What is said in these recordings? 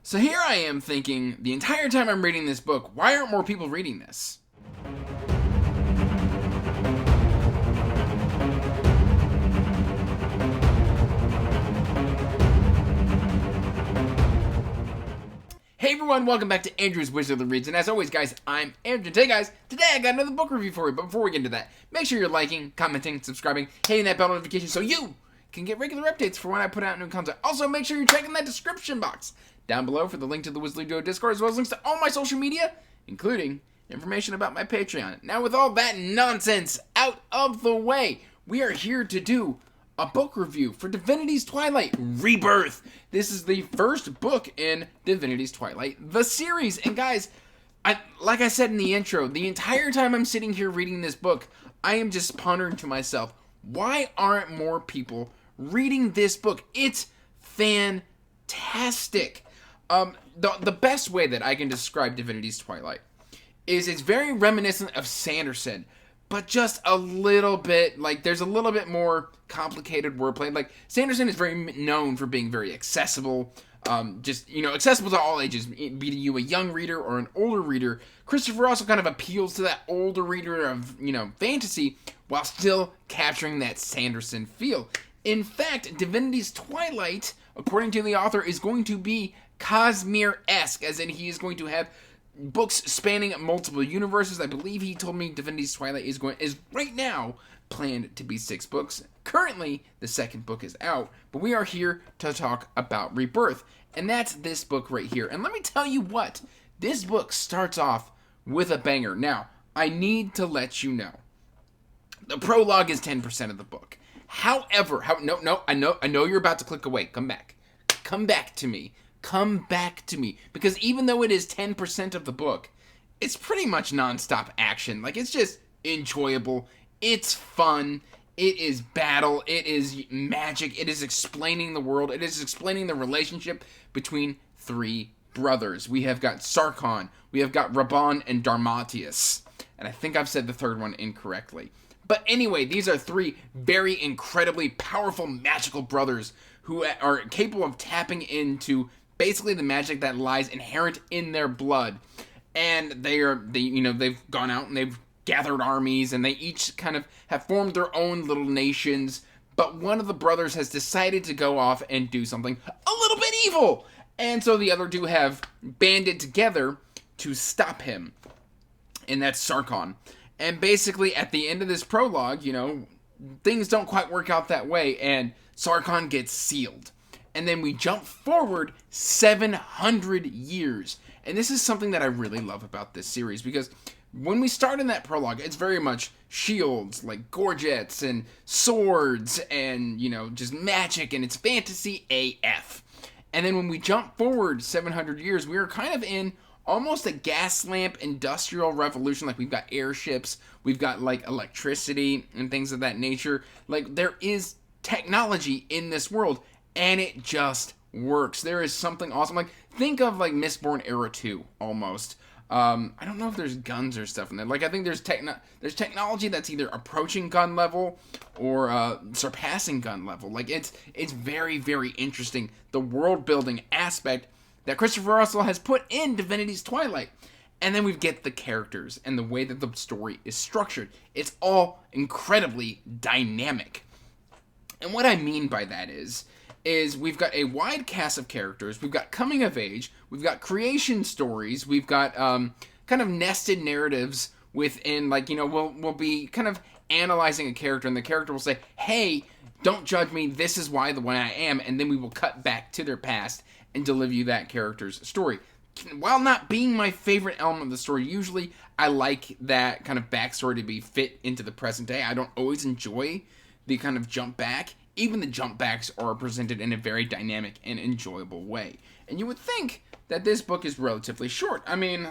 So here I am thinking, the entire time I'm reading this book, why aren't more people reading this? Hey everyone, welcome back to Andrew's Wizard of the Reads, and as always guys, I'm Andrew. Hey guys, today I got another book review for you, but before we get into that, make sure you're liking, commenting, subscribing, hitting that bell notification so you can get regular updates for when I put out new content. Also, make sure you're checking that description box down below for the link to the Wizardly Duo Discord, as well as links to all my social media, including information about my Patreon. Now, with all that nonsense out of the way, we are here to do a book review for Divinity's Twilight, Rebirth. This is the first book in Divinity's Twilight, the series. And guys, like I said in the intro, the entire time I'm sitting here reading this book, I am just pondering to myself, why aren't more people reading this book? It's fantastic. The best way that I can describe Divinity's Twilight is it's very reminiscent of Sanderson, but just a little bit, like, there's a little bit more complicated wordplay. Like, Sanderson is very known for being very accessible, accessible to all ages, be you a young reader or an older reader. Christopher also kind of appeals to that older reader of, fantasy, while still capturing that Sanderson feel. In fact, Divinity's Twilight, according to the author, is going to be Cosmere-esque, as in he is going to have books spanning multiple universes. I believe he told me Divinity's Twilight is right now planned to be 6 books. Currently, the second book is out, but we are here to talk about Rebirth, and that's this book right here. And let me tell you what, this book starts off with a banger. Now, I need to let you know, the prologue is 10% of the book. However, I know you're about to click away. Come back to me. Come back to me, because even though it is 10% of the book, it's pretty much non-stop action. Like, it's just enjoyable, it's fun, it is battle, it is magic, it is explaining the world, it is explaining the relationship between 3 brothers. We have got Sarkon, we have got Raban and Darmatius, and I think I've said the third one incorrectly. But anyway, these are 3 very incredibly powerful magical brothers who are capable of tapping into basically the magic that lies inherent in their blood. And they've gone out and they've gathered armies, and they each kind of have formed their own little nations. But one of the brothers has decided to go off and do something a little bit evil. And so the other 2 have banded together to stop him. And that's Sarkon. And basically, at the end of this prologue, things don't quite work out that way, and Sarkon gets sealed. And then we jump forward 700 years. And this is something that I really love about this series, because when we start in that prologue, it's very much shields, like gorgets and swords and, just magic, and it's fantasy AF. And then when we jump forward 700 years, we are kind of in almost a gas lamp industrial revolution. Like, we've got airships, we've got like electricity and things of that nature. Like, there is technology in this world, and it just works. There is something awesome. Like, think of like Mistborn Era 2 almost. I don't know if there's guns or stuff in there. Like, I think there's technology that's either approaching gun level or surpassing gun level. Like, it's very, very interesting, the world building aspect that Christopher Russell has put in Divinity's Twilight. And then we get the characters and the way that the story is structured. It's all incredibly dynamic. And what I mean by that is we've got a wide cast of characters, we've got coming of age, we've got creation stories, we've got kind of nested narratives within, like, we'll be kind of analyzing a character, and the character will say, hey, don't judge me, this is why the way I am, and then we will cut back to their past and deliver you that character's story. While not being my favorite element of the story, usually I like that kind of backstory to be fit into the present day. I don't always enjoy the kind of jump back. Even the jump backs are presented in a very dynamic and enjoyable way. And you would think that this book is relatively short. I mean,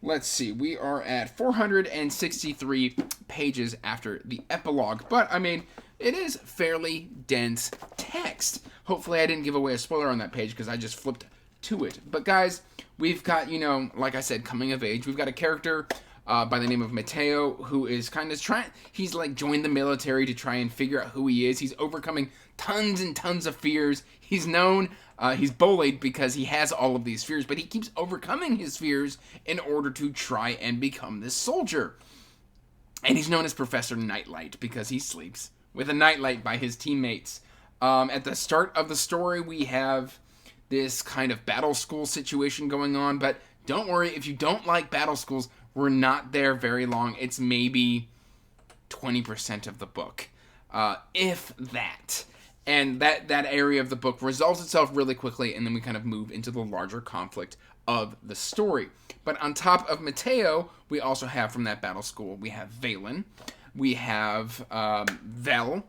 let's see, we are at 463 pages after the epilogue, but I mean, it is fairly dense text. Hopefully I didn't give away a spoiler on that page, because I just flipped to it. But guys, we've got, like I said, coming of age. We've got a character by the name of Mateo, who is kind of he's like joined the military to try and figure out who he is. He's overcoming tons and tons of fears. He's he's bullied because he has all of these fears, but he keeps overcoming his fears in order to try and become this soldier. And he's known as Professor Nightlight because he sleeps with a nightlight by his teammates. At the start of the story, we have this kind of battle school situation going on, but don't worry, if you don't like battle schools, we're not there very long. It's maybe 20% of the book, if that. And that area of the book resolves itself really quickly, and then we kind of move into the larger conflict of the story. But on top of Mateo, we also have from that battle school, we have Valen, we have Vel,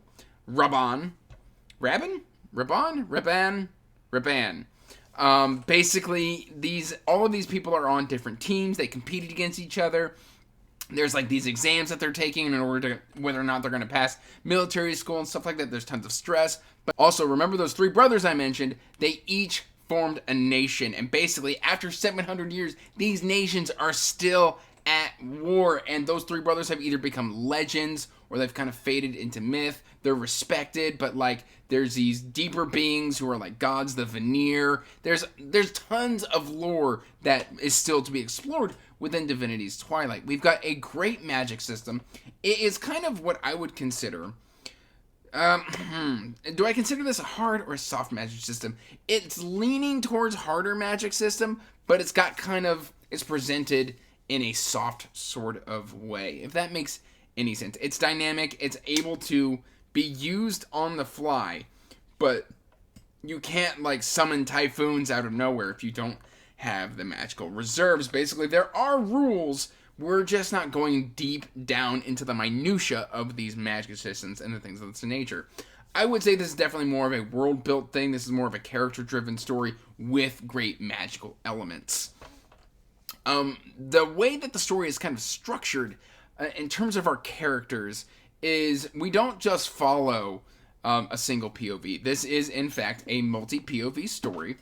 Raban. Basically, all of these people are on different teams. They competed against each other. There's like these exams that they're taking in order to whether or not they're going to pass military school and stuff like that. There's tons of stress. But also, remember those 3 brothers I mentioned? They each formed a nation. And basically, after 700 years, these nations are still at war. And those 3 brothers have either become legends or they've kind of faded into myth. They're respected, but like there's these deeper beings who are like gods, the Veneer. There's tons of lore that is still to be explored within Divinity's Twilight. We've got a great magic system. It is kind of what I would consider. Do I consider this a hard or a soft magic system? It's leaning towards harder magic system, but it's presented in a soft sort of way, if that makes any sense. It's dynamic, it's able to be used on the fly, but you can't like summon typhoons out of nowhere if you don't have the magical reserves. Basically, there are rules. We're just not going deep down into the minutia of these magic systems and the things of this nature. I would say this is definitely more of a world-built thing. This is more of a character-driven story with great magical elements. The way that the story is kind of structured in terms of our characters is we don't just follow a single POV. This is, in fact, a multi-POV story.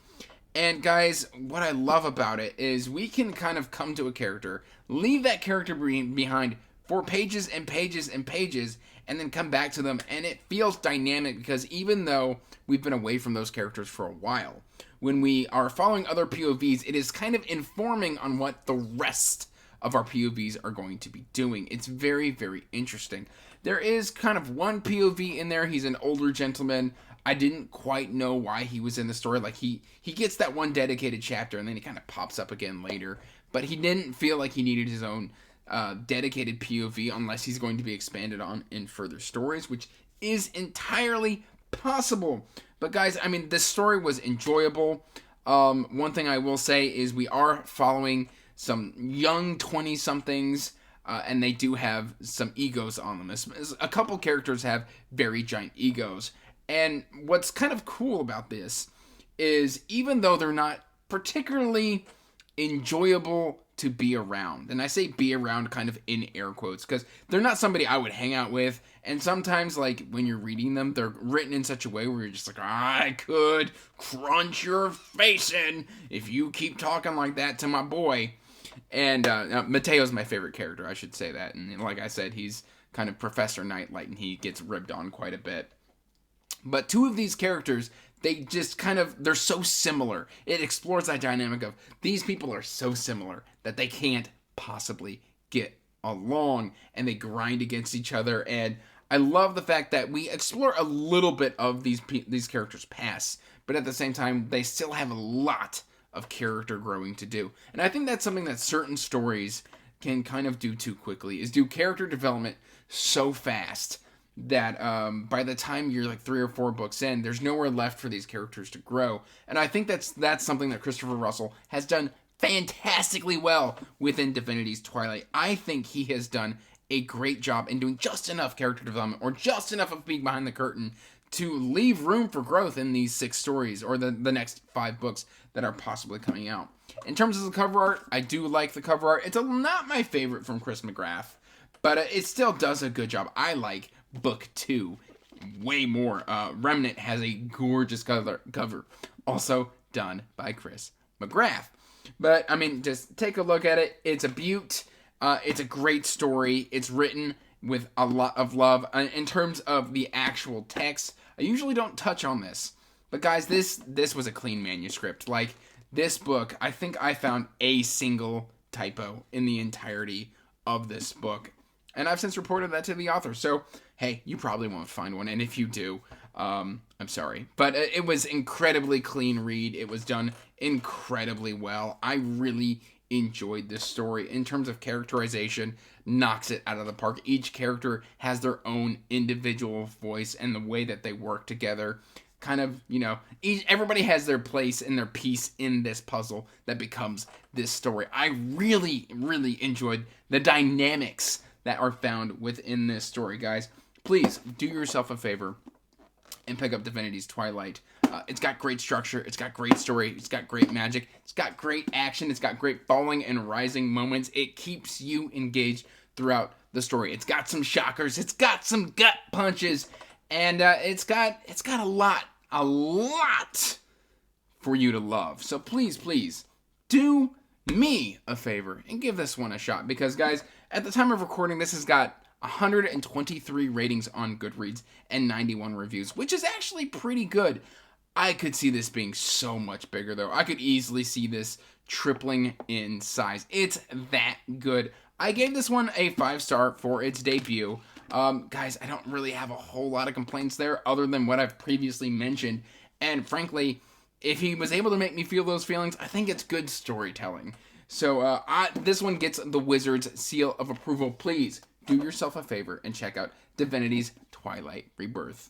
And guys, what I love about it is we can kind of come to a character, leave that character behind for pages and pages and pages, and then come back to them, and it feels dynamic because even though we've been away from those characters for a while, when we are following other POVs, it is kind of informing on what the rest of our POVs are going to be doing. It's very, very interesting. There is kind of one POV in there. He's an older gentleman. I didn't quite know why he was in the story. Like he gets that one dedicated chapter and then he kind of pops up again later. But he didn't feel like he needed his own dedicated POV unless he's going to be expanded on in further stories, which is entirely possible. But guys, I mean, this story was enjoyable. One thing I will say is we are following some young 20-somethings, and they do have some egos on them. A couple characters have very giant egos. And what's kind of cool about this is even though they're not particularly enjoyable to be around, and I say be around kind of in air quotes because they're not somebody I would hang out with, and sometimes like when you're reading them, they're written in such a way where you're just like, I could crunch your face in if you keep talking like that to my boy. And Mateo's my favorite character, I should say that, and like I said, he's kind of Professor Nightlight and he gets ribbed on quite a bit. But 2 of these characters, they just they're so similar. It explores that dynamic of these people are so similar that they can't possibly get along and they grind against each other. And I love the fact that we explore a little bit of these characters' past, but at the same time, they still have a lot of character growing to do. And I think that's something that certain stories can kind of do too quickly, is do character development so fast that by the time you're like 3 or 4 books in, there's nowhere left for these characters to grow. And I think that's something that Christopher Russell has done fantastically well within Divinity's Twilight. I think he has done a great job in doing just enough character development or just enough of being behind the curtain to leave room for growth in these 6 stories or the next 5 books that are possibly coming out. In terms of the cover art, I do like the cover art. It's not my favorite from Chris McGrath, but it still does a good job. I like book 2 way more. Remnant has a gorgeous cover, also done by Chris McGrath. But I mean, just take a look at it. It's a beaut. It's a great story. It's written with a lot of love. In terms of the actual text, I usually don't touch on this. But guys, this was a clean manuscript. Like, this book, I think I found a single typo in the entirety of this book. And I've since reported that to the author. So, hey, you probably won't find one. And if you do, I'm sorry. But it was incredibly clean read. It was done incredibly well. I really enjoyed this story. In terms of characterization, knocks it out of the park. Each character has their own individual voice, and the way that they work together kind of, everybody has their place and their piece in this puzzle that becomes this story. I really, really enjoyed the dynamics that are found within this story, guys. Please do yourself a favor and pick up Divinity's Twilight. It's got great structure, it's got great story, it's got great magic, it's got great action, it's got great falling and rising moments. It keeps you engaged throughout the story. It's got some shockers, it's got some gut punches, and it's got a lot for you to love. So please do me a favor and give this one a shot, because guys, at the time of recording, this has got 123 ratings on Goodreads and 91 reviews, which is actually pretty good. I could see this being so much bigger, though. I could easily see this tripling in size. It's that good. I gave this one a 5-star for its debut. Guys, I don't really have a whole lot of complaints there other than what I've previously mentioned. And frankly, if he was able to make me feel those feelings, I think it's good storytelling. So this one gets the Wizard's seal of approval. Please do yourself a favor and check out Divinity's Twilight Rebirth.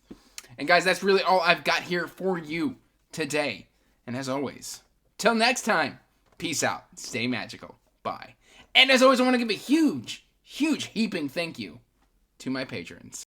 And guys, that's really all I've got here for you today. And as always, till next time, peace out, stay magical, bye. And as always, I want to give a huge heaping thank you to my patrons.